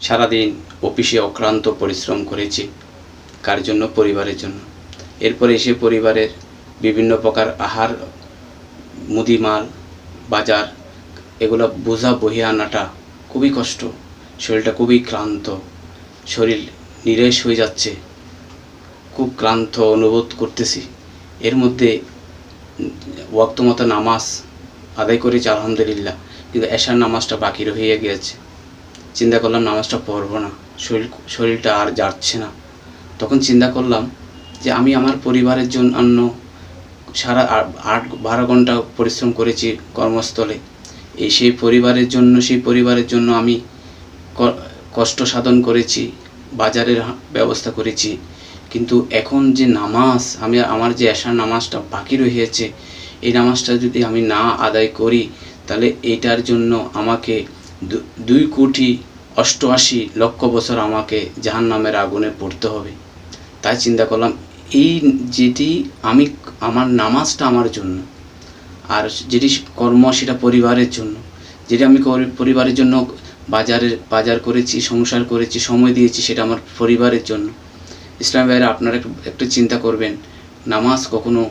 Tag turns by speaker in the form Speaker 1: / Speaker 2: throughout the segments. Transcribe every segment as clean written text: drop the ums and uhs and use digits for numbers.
Speaker 1: সারাদিন অফিসে অক্লান্ত পরিশ্রম করেছি, কার জন্য? পরিবারের জন্য। এরপরে এসে পরিবারের বিভিন্ন প্রকার আহার, মুদিমাল, বাজার, এগুলো বোঝা বহিয়ে আনাটা খুবই কষ্ট। শরীরটা খুবই ক্লান্ত, শরীর নিরেশ হয়ে যাচ্ছে, খুব ক্লান্ত অনুভব করতেছি। এর মধ্যে ওয়াক্ত মতো নামাজ আদায় করেছি আলহামদুলিল্লাহ, কিন্তু এশার নামাজটা বাকি রয়ে গিয়েছে। চিন্তা করলাম নামাজটা পড়বো না, শরীরটা আর যাচ্ছে না। তখন চিন্তা করলাম যে আমি আমার পরিবারের জন্য সারা 8-12 ঘন্টা পরিশ্রম করেছি কর্মস্থলে। সেই পরিবারের জন্য আমি কষ্ট সাধন করেছি, বাজারের ব্যবস্থা করেছি। কিন্তু এখন যে নামাজ, আমার যে এশার নামাজটা বাকি রয়েছে, এই নামাজটা যদি আমি না আদায় করি, তাহলে এইটার জন্য আমাকে 2,88,00,000 বছর আমাকে জাহান্নামের আগুনে পড়তে হবে। তাই চিন্তা করলাম আমার নামাজটা আমার জন্য, আর যেটি কর্ম সেটা পরিবারের জন্য। যেটা আমি পরিবারের জন্য বাজার করেছি, সংসার করেছি, সময় দিয়েছি, সেটা আমার পরিবারের জন্য। ইসলাম ভাইরা, আপনারা একটু চিন্তা করবেন, নামাজ কখনো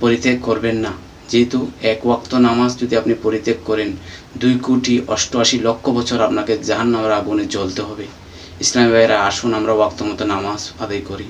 Speaker 1: পরিত্যাগ করবেন না। যেহেতু 1 ওয়াক্ত নামাজ যদি আপনি পরিত্যাগ করেন, 2,88,00,000 বছর আপনাকে জাহান্নামের আগুনে জ্বলতে হবে। ইসলাম ভাইরা, আসুন আমরা ওয়াক্ত মতো নামাজ আদায় করি।